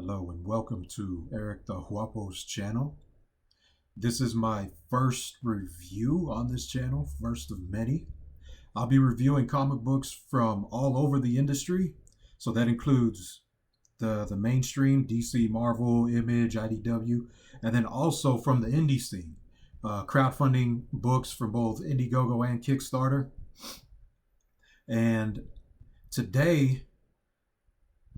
Hello and welcome to Eric the Huapo's channel. This is my first review on this channel, first of many. I'll be reviewing comic books from all over the industry. So that includes the mainstream, DC, Marvel, Image, IDW, and then also from the indie scene. Crowdfunding books from both Indiegogo and Kickstarter. And today,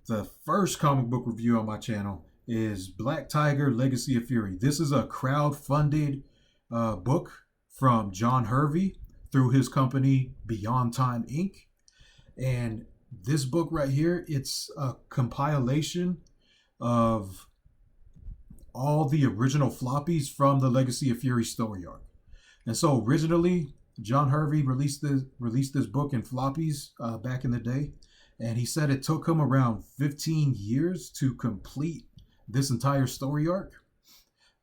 the first comic book review on my channel is Black Tiger, Legacy of Fury. This is a crowd-funded book from John Hervey through his company Beyond Time Inc. And this book right here, it's a compilation of all the original floppies from the Legacy of Fury story arc. And so originally, John Hervey released this book in floppies back in the day. And he said it took him around 15 years to complete this entire story arc.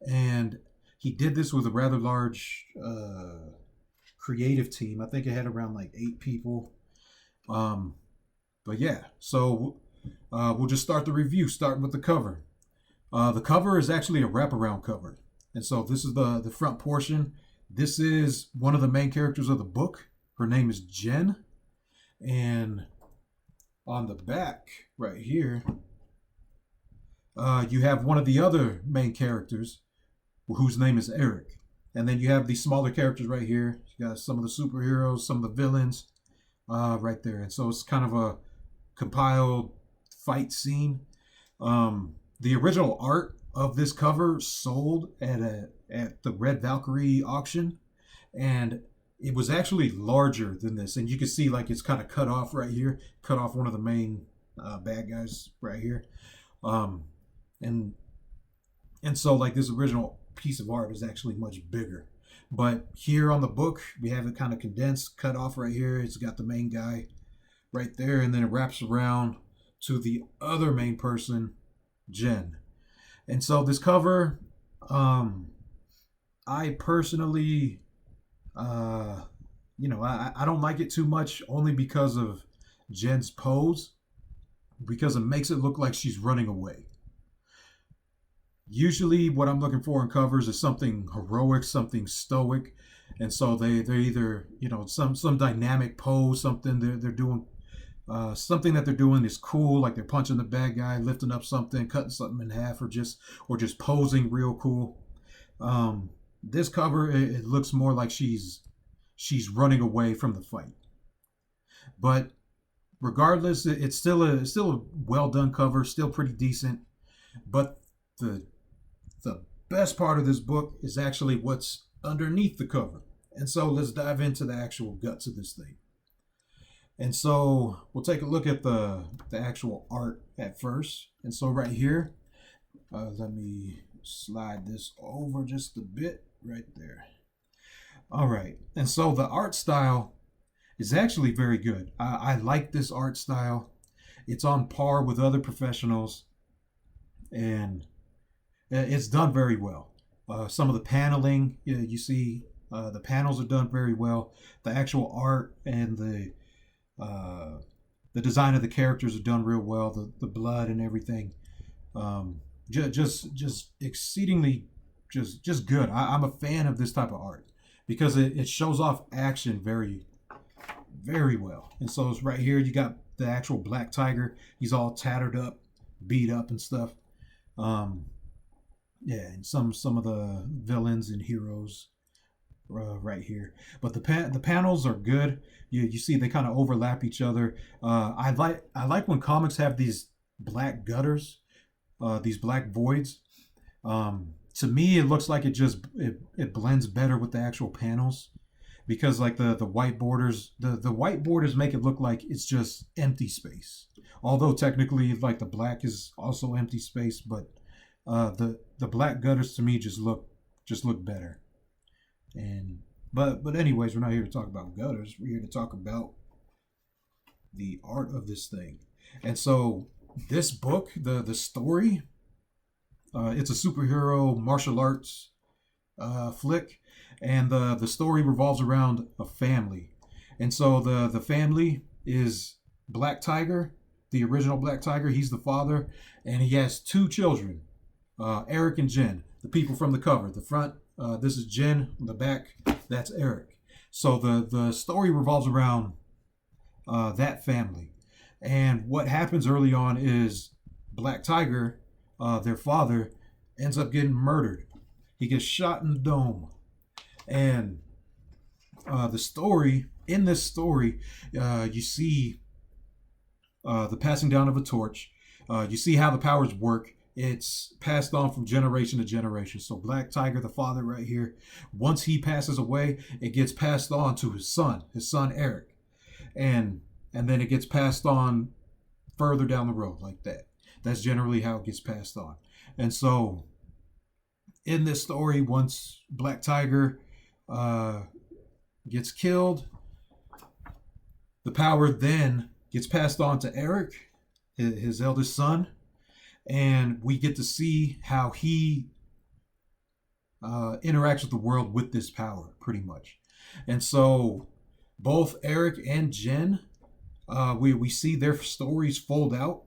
And he did this with a rather large creative team. I think it had around like 8 people. But yeah, so we'll just start the review, starting with the cover. The cover is actually a wraparound cover. And so this is the front portion. This is one of the main characters of the book. Her name is Jen. And on the back right here, you have one of the other main characters whose name is Eric. And then you have these smaller characters right here. You got some of the superheroes, some of the villains right there. And so it's kind of a compiled fight scene. The original art of this cover sold at the Red Valkyrie auction. And it was actually larger than this, and you can see like it's kind of cut off right here, cut off one of the main bad guys right here, and so like this original piece of art is actually much bigger. But here on the book, we have it kind of condensed, cut off right here. It's got the main guy right there, and then it wraps around to the other main person, Jen. And so this cover, I personally, I don't like it too much, only because of Jen's pose, because it makes it look like she's running away. Usually what I'm looking for in covers is something heroic, something stoic. And so they're either, some dynamic pose, something they're doing, something that they're doing is cool, like they're punching the bad guy, lifting up something, cutting something in half, or just posing real cool. This cover, it looks more like she's running away from the fight. But regardless, it's still a well done cover, still pretty decent. But the best part of this book is actually what's underneath the cover. And so let's dive into the actual guts of this thing. And so we'll take a look at the actual art at first. And so right here, let me slide this over just a bit right there. All right. And so the art style is actually very good. I like this art style. It's on par with other professionals, and it's done very well. Some of the paneling, you see, the panels are done very well. The actual art and the design of the characters are done real well. The blood and everything, just exceedingly just good. I'm a fan of this type of art because it shows off action very, very well. And so it's right here, you got the actual Black Tiger. He's all tattered up, beat up and stuff. And some of the villains and heroes right here. But the panels are good. You see they kind of overlap each other. I like when comics have these black gutters, these black voids. To me, it looks like it blends better with the actual panels, because like the white borders, the white borders make it look like it's just empty space. Although technically, like the black is also empty space, but the black gutters to me just look better. And but anyways, we're not here to talk about gutters. We're here to talk about the art of this thing. And so this book, the story, it's a superhero martial arts flick, and the story revolves around a family. And so the family is Black Tiger, the original Black Tiger. He's the father, and he has two children, Eric and Jen. The people from the cover, the front, this is Jen. The back, that's Eric. So the story revolves around that family, and what happens early on is Black Tiger, their father, ends up getting murdered. He gets shot in the dome, and the story in this story, you see the passing down of a torch. You see how the powers work. It's passed on from generation to generation. So Black Tiger, the father right here, once he passes away, it gets passed on to his son Eric, and then it gets passed on further down the road like that. That's generally how it gets passed on. And so in this story, once Black Tiger gets killed, the power then gets passed on to Eric, his eldest son, and we get to see how he interacts with the world with this power, pretty much. And so both Eric and Jen, we see their stories fold out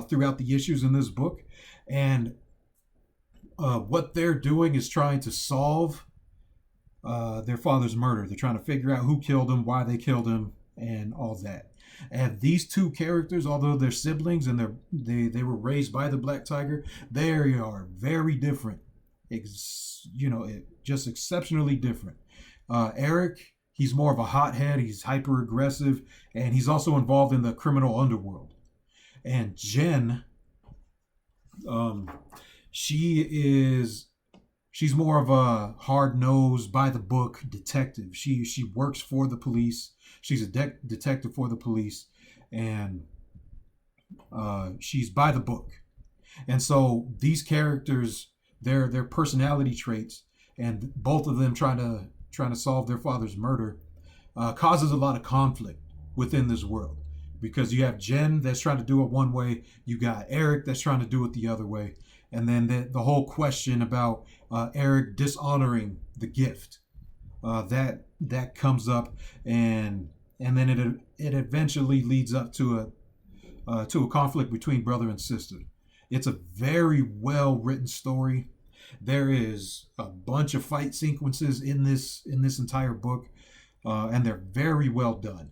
throughout the issues in this book, and what they're doing is trying to solve their father's murder. They're trying to figure out who killed him, why they killed him, and all that. And these two characters, although they're siblings and they were raised by the Black Tiger, they are very different. Just exceptionally different. Eric, he's more of a hothead. He's hyper aggressive, and he's also involved in the criminal underworld. And Jen, she's more of a hard-nosed, by-the-book detective. She works for the police. She's a detective for the police, and she's by the book. And so these characters, their personality traits, and both of them trying to solve their father's murder, causes a lot of conflict within this world. Because you have Jen that's trying to do it one way, you got Eric that's trying to do it the other way, and then the whole question about Eric dishonoring the gift, that comes up, and then it eventually leads up to a conflict between brother and sister. It's a very well written story. There is a bunch of fight sequences in this entire book, and they're very well done.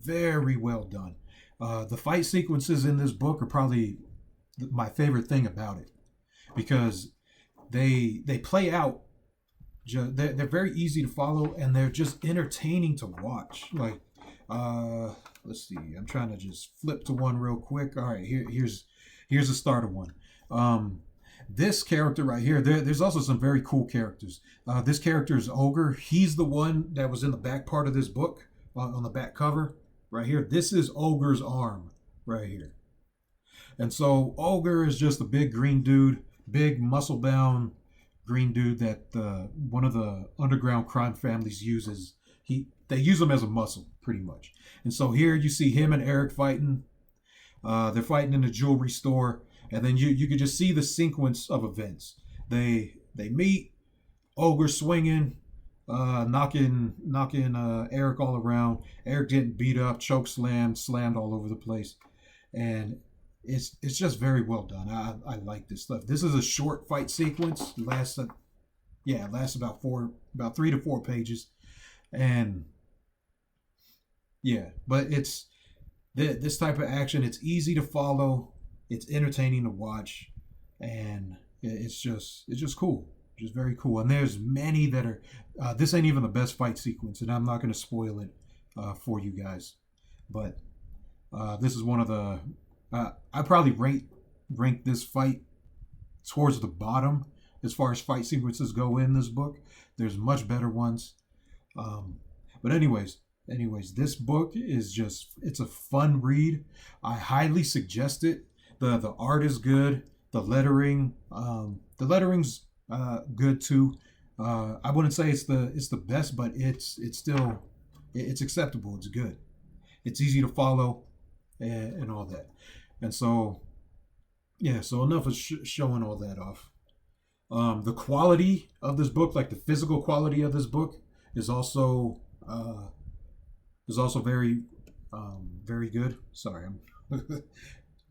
Very well done. The fight sequences in this book are probably my favorite thing about it, because they play out. They're very easy to follow, and they're just entertaining to watch. Like, let's see. I'm trying to just flip to one real quick. All right, here's the start of one. This character right here. There's also some very cool characters. This character is Ogre. He's the one that was in the back part of this book, on the back cover right here. This is Ogre's arm right here. And so Ogre is just a big green dude, big muscle-bound green dude that one of the underground crime families uses. They use him as a muscle, pretty much. And so here you see him and Eric fighting. They're fighting in a jewelry store, and then you can just see the sequence of events. They meet, Ogre swinging, knocking Eric all around. Eric getting beat up, choke slammed all over the place, and it's just very well done. I like this stuff. This is a short fight sequence. Lasts about 3 to 4 pages, and yeah, but it's this type of action. It's easy to follow. It's entertaining to watch, and it's just cool. Just very cool. And there's many that are. This ain't even the best fight sequence, and I'm not going to spoil it for you guys. But this is one of the. I probably rank this fight towards the bottom as far as fight sequences go in this book. There's much better ones. But anyways, this book is it's a fun read. I highly suggest it. The art is good. The lettering's good too. I wouldn't say it's the best, but it's still acceptable. It's good. It's easy to follow, and all that. And so, yeah. So enough of showing all that off. The quality of this book, like the physical quality of this book, is also very very good. Sorry, I'm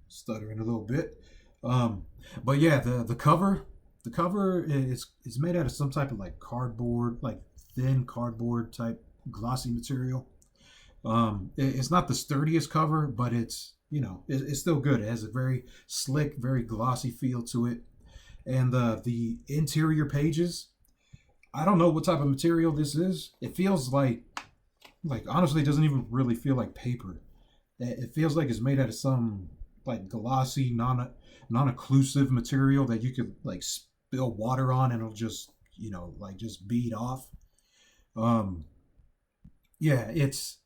Stuttering a little bit. Um, but yeah, the cover is made out of some type of like cardboard, like thin cardboard type glossy material. It's not the sturdiest cover, but it's still good. It has a very slick, very glossy feel to it, and the interior pages. I don't know what type of material this is. It feels like honestly, it doesn't even really feel like paper. It feels like it's made out of some like glossy, non-occlusive material that you could like spill water on and it'll just like just bead off. Um, yeah, it's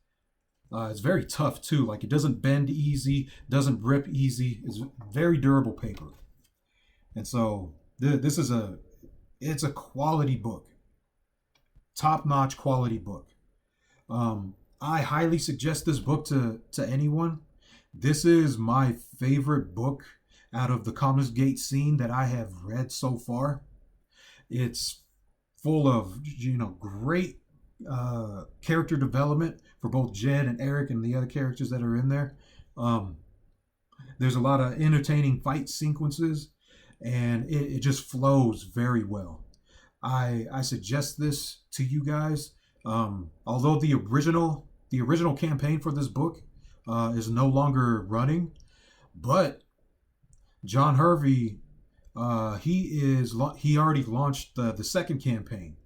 very tough too. Like it doesn't bend easy, doesn't rip easy. It's very durable paper, and so this is it's a quality book, top-notch quality book. I highly suggest this book to anyone. This is my favorite book out of the Comics Gate scene that I have read so far. It's full of great character development for both Jed and Eric and the other characters that are in there. Um, there's a lot of entertaining fight sequences, and it just flows very well. I suggest this to you guys. Although the original campaign for this book is no longer running, but John Hervey he already launched the second campaign.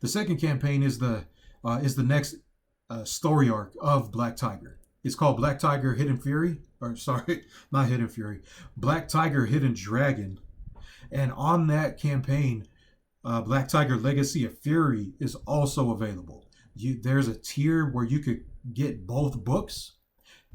The second campaign is the next story arc of Black Tiger. It's called Black Tiger Hidden Fury, or sorry, not Hidden Fury, Black Tiger Hidden Dragon. And on that campaign, Black Tiger Legacy of Fury is also available. There's a tier where you could get both books,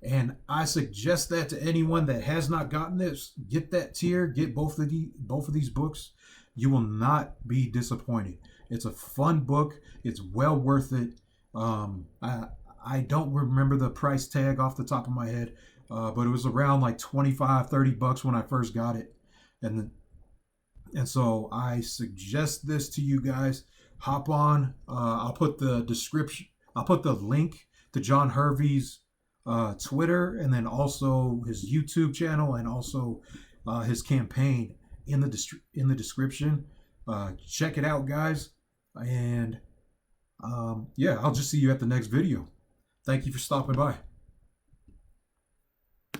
and I suggest that to anyone that has not gotten this. Get that tier, get both of these books. You will not be disappointed. It's a fun book. It's well worth it. I don't remember the price tag off the top of my head, but it was around like 25-30 bucks when I first got it, and and so I suggest this to you guys. Hop on. I'll put the description. I'll put the link to John Hervey's Twitter, and then also his YouTube channel, and also his campaign in the description. Check it out, guys. And yeah, I'll just see you at the next video. Thank you for stopping by.